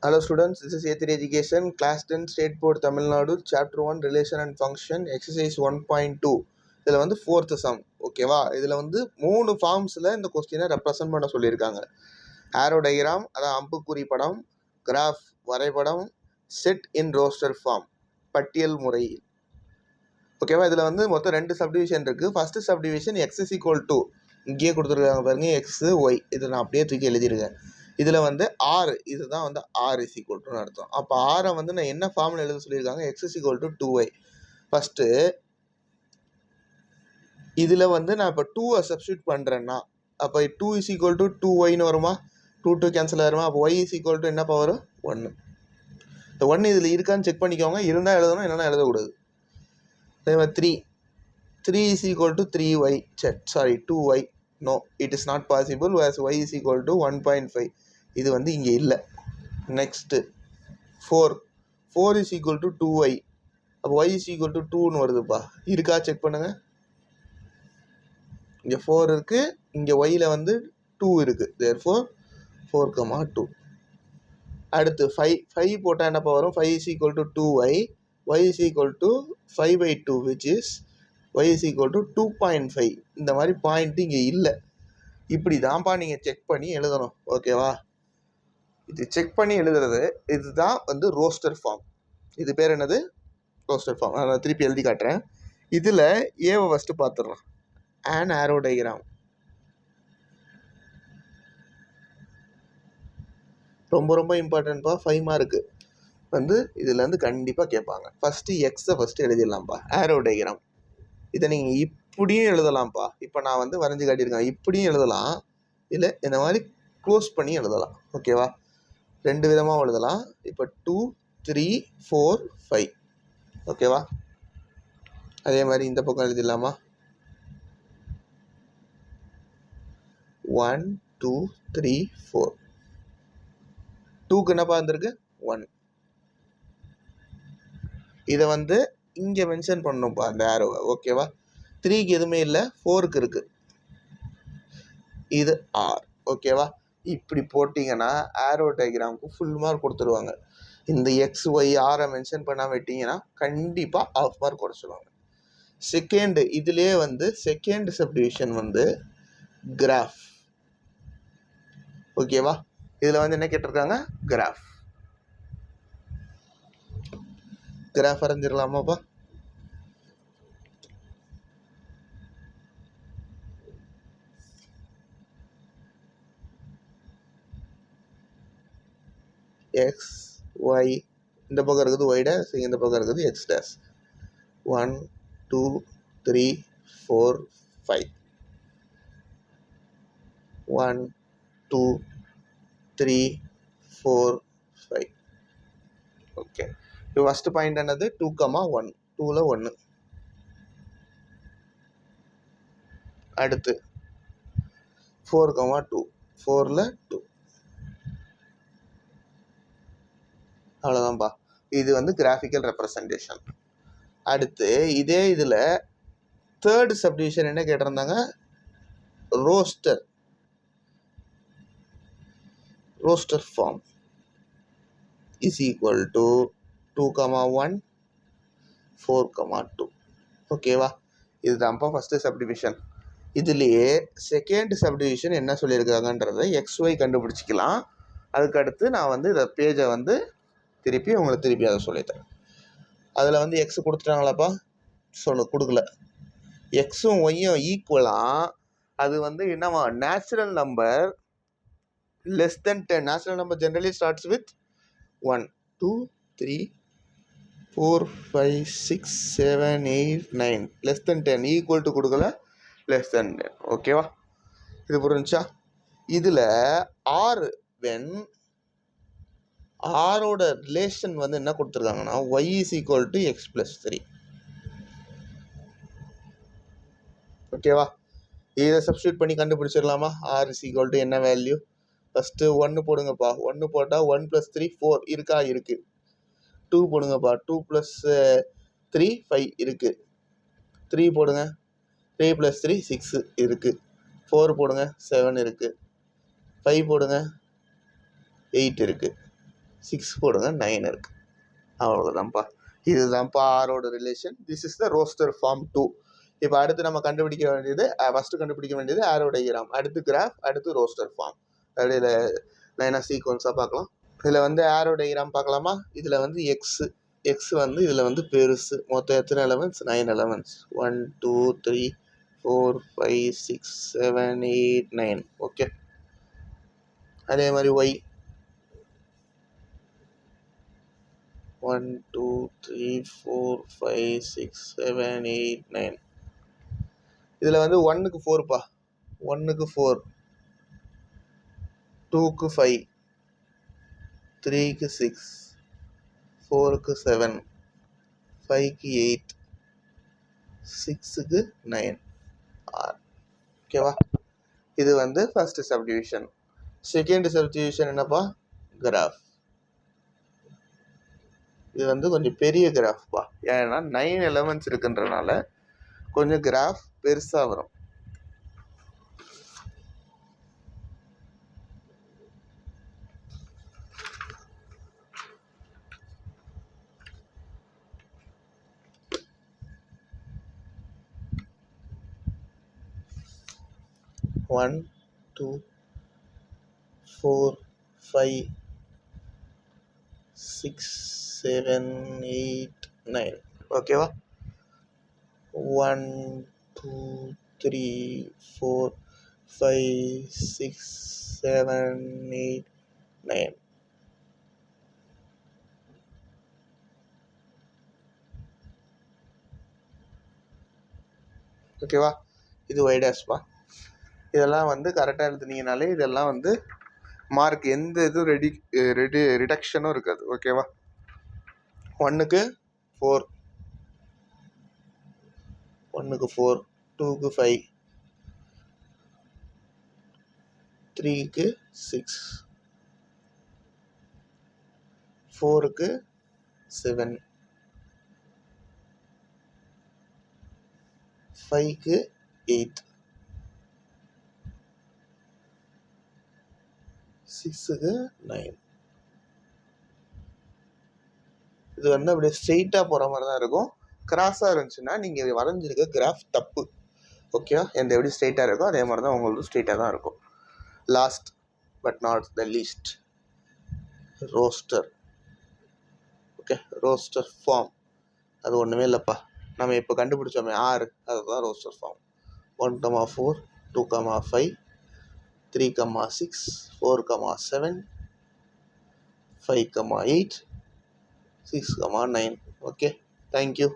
Hello students, this is A3 Education, Class 10 State Board Tamil Nadu, Chapter 1 Relation and Function, Exercise 1.2. இதில் வந்து fourth some, ஓகேவா? இதில் வந்து 3 ஃபார்ம்ஸில் இந்த கொஸ்டினை ரெப்ரசன்ட் பண்ண சொல்லியிருக்காங்க. ஆரோ டயக்ராம், அதாவது அம்புக்குறி படம், கிராஃப் வரைபடம், செட் இன் ரோஸ்டர் ஃபார்ம் பட்டியல் முறையில், ஓகேவா? இதில் வந்து மொத்தம் 2 சப்டிவிஷன் இருக்குது. First subdivision X is equal to, இங்கேயே கொடுத்துருக்காங்க பாருங்கள், எக்ஸு ஒய். இதை நான் அப்படியே தூக்கி எழுதியிருக்கேன். இதில் வந்து ஆர், இதுதான் வந்து ஆர் இஸ் ஈக்குவல் டுன்னு அர்த்தம். அப்போ ஆரை வந்து நான் என்ன ஃபார்மில் எழுத சொல்லியிருக்காங்க, X is equal to 2y. First இதில் வந்து நான் இப்போ 2 சப்ஸ்டியூட் பண்ணுறேன்னா, அப்போ 2 இஸ் ஈக்குவல் டு 2yன்னு வருமா? 2 கேன்சல் ஆகிருமா? அப்போ y இஸ் ஈக்குவல் டு என்ன பவர்? 1. இந்த 1 இதில் இருக்கான்னு செக் பண்ணிக்கோங்க. இருந்தால் எழுதணும், இல்லைன்னா எழுதக்கூடாது. அதே மாதிரி 3 is equal to 3y, sorry 2y. No, it is not possible. Was y is equal to 1.5. இது வந்து இங்கே இல்லை. Next 4 is equal to 2y. அப்போ y இஸ் ஈக்குவல் டு 2ன்னு வருதுப்பா. இருக்கா செக் பண்ணுங்கள். இங்கே 4 இருக்குது, இங்கே yயில் வந்து 2 இருக்குது. therefore 4, 2. அடுத்து 5 போட்டால் என்னப்பா வரும்? 5 is equal to 2y. y is equal to 5/2 which is y is equal to 2.5. இந்த மாதிரி பாயிண்ட்டு இங்கே இல்லை. இப்படி தான்ப்பா நீங்கள் செக் பண்ணி எழுதணும், ஓகேவா? இது செக் பண்ணி எழுதுறது, இதுதான் வந்து ரோஸ்டர் ஃபார்ம். இது பேர் என்னது? Roster form. நான் திருப்பி எழுதி காட்டுறேன். இதில் ஏவை ஃபஸ்ட்டு பார்த்துடலாம். an arrow diagram. ரொம்ப இம்பார்ட்டன்ட்ப்பா. 5 மார்க்கு வந்து இதுலேருந்து கண்டிப்பாக கேட்பாங்க. ஃபஸ்ட்டு எக்ஸை ஃபஸ்ட்டு எழுதிடலாம்ப்பா. ஆரோ டயக்ராம் இதை நீங்கள் இப்படியும் எழுதலாம்ப்பா. இப்போ நான் வந்து வரைஞ்சி காட்டியிருக்கேன். இப்படியும் எழுதலாம், இல்லை இந்த மாதிரி க்ளோஸ் பண்ணி எழுதலாம், ஓகேவா? 2 விதமாக எழுதலாம். இப்போ 2, 3, 4, 5, ஓகேவா? அதே மாதிரி இந்த பக்கம் எழுதிடலாமா? 1, 2, 3, 4. 2க்கு என்னப்பா இருந்திருக்கு? 1. இதை வந்து இங்கே மென்ஷன் பண்ணணும்ப்பா அந்த ஆரோவை, ஓகேவா? 3க்கு எதுவுமே இல்லை, 4க்கு இருக்குது. இது ஆர், ஓகேவா? இப்படி போட்டிங்கன்னா ஆரோ டயக்ராமுக்கு ஃபுல் மார்க் கொடுத்துருவாங்க. இந்த எக்ஸ் ஒய் ஆரை மென்ஷன் பண்ணாமல் விட்டிங்கன்னா கண்டிப்பாக ஆஃப் மார்க் குறைச்சிடுவாங்க. செகண்டு, இதுலேயே வந்து செகண்ட் சப்டிவிஷன் வந்து கிராஃப், ஓகேவா? இதில் வந்து என்ன கேட்டிருக்காங்க? கிராஃப் வரைஞ்சிடலாமாப்பா? எக்ஸ் ஒய், இந்த பக்கம் இருக்குது ஒய் டேஷ், இந்த பக்கம் இருக்குது எக்ஸ் டேஷ். 1, 2, 3, 4, 5. 1, 2, 3, 4, 5. ஓகே. இப்போ ஃபஸ்ட்டு பாயிண்ட் என்னது? 2, 1. 2ல் 1. அடுத்து 4, 2. 4ல் 2. அவ்வளோதான்ப்பா. இது வந்து கிராஃபிக்கல் ரெப்ரசன்டேஷன். அடுத்து இதே இதில் தேர்டு சப்டிவிஷன் என்ன கேட்டிருந்தாங்க? Roster form is equal to 2, 1, 4, 2. ஓகேவா? இதுதான்ப்பா ஃபஸ்ட்டு சப்டிவிஷன். இதுலேயே செகண்ட் சப்டிவிஷன் என்ன சொல்லியிருக்காங்கன்றதை XY கண்டுபிடிச்சிக்கலாம். அதுக்கடுத்து நான் வந்து இதை பேஜை வந்து திருப்பி அதை சொல்லித்தரேன். அதில் வந்து எக்ஸ் கொடுத்துட்டாங்களாப்பா? கொடுக்கல. எக்ஸும் ஒய்யும் ஈக்குவலாக, அது வந்து என்னவா? Natural number less than 10. Natural number generally starts with 1, 2, 3, 4, 5, 6, 7, 8, 9. less than 10 equal to கொடுக்கல, less than 10. ஓகேவா? இது புரிஞ்சா? இதில் ஆர் வென் ஆரோட ரிலேஷன் வந்து என்ன கொடுத்துருக்காங்கன்னா y is equal to X plus 3. ஓகேவா? இதை சப்ஸ்டியூட் பண்ணி கண்டுபிடிச்சிடலாமா? ஆர் இஸ் ஈக்குவல் டு என்ன வேல்யூ? ஃபஸ்ட்டு 1 போடுங்கப்பா. 1 போட்டால் 1 + 3 4 இருக்கா? இருக்குது. 2 போடுங்கப்பா. 2 + 3 5 இருக்குது. 3 போடுங்க. 3 + 3 6 இருக்குது. 4 போடுங்க. 7 இருக்குது. 5 போடுங்க. 8 இருக்குது. 6 போடுங்க 9 இருக்குது. அவ்வளோதான்ப்பா. இதுதான்ப்பா ஆரோட relation. This is the roster form 2. இப்போ அடுத்து நம்ம கண்டுபிடிக்க வேண்டியது ஃபஸ்ட்டு கண்டுபிடிக்க வேண்டியது ஆரோ டயக்ராம், அடுத்து கிராஃப், அடுத்து ரோஸ்டர் ஃபார்ம். அப்படியே லைனாக சீக்வன்ஸாக பார்க்கலாம். இதில் வந்து ஆரோ டயக்ராம் பார்க்கலாமா? இதில் வந்து எக்ஸ் வந்து இதில் வந்து பெருசு. மொத்தம் எத்தனை எலமெண்ட்ஸ்? 9 எலமெண்ட்ஸ். 1 2 3 4 5 6 7 8 9. ஓகே. அதே மாதிரி ஒய் 1 2 3 4 5 6 7 8 9. இதில் வந்து 1க்கு 4பா, 1க்கு 4, 2க்கு 5, 3க்கு 6, 4க்கு 7, 5க்கு 8, 6க்கு 9. ஓகேவா? இது வந்து ஃபர்ஸ்ட் சப்டிவிஷன். செகண்ட் சப்டிவிஷன் என்னப்பா? கிராஃப். இது வந்து கொஞ்சம் பெரிய கிராஃப்பா, ஏன்னா 9 எலமெண்ட்ஸ் இருக்குன்றனால கொஞ்சம் கிராஃப் பெருசாக வரும். ஒன் 2 4 5 6 7 8 9. ஓகேவா? 1 2 3 4 5 6 7 8 9. ஓகேவா? இது ஒய்டாஸ்பா. இதெல்லாம் வந்து கரெக்டாக எழுதுனீங்கனாலே இதெல்லாம் வந்து மார்க், எந்த இதுவும் ரிடக்ஷனும் இருக்காது. ஓகேவா? 1க்கு 4, 1க்கு 4, 2க்கு 5, 3க்கு 6, 4க்கு 7, 5க்கு 8, 6க்கு 9. இது வந்து அப்படியே ஸ்ட்ரெயிட்டாக போகிற மாதிரி தான் இருக்கும். கிராஸாக இருந்துச்சுன்னா நீங்கள் வரைஞ்சிருக்க கிராஃப் தப்பு. ஓகேவா? எந்த எப்படி ஸ்ட்ரெயிட்டாக இருக்கோ அதே மாதிரி தான் உங்களுக்கு ஸ்ட்ரெயிட்டாக தான் இருக்கும். Last but not the least, roster. Okay, roster form அது ஒன்றுமே இல்லைப்பா. நம்ம இப்போ கண்டுபிடிச்சோமே 6, அதுதான் roster form. 1, 4, 2, 5, 3, 6, 4, 7, 5, 8, 6, 9. Okay, thank you.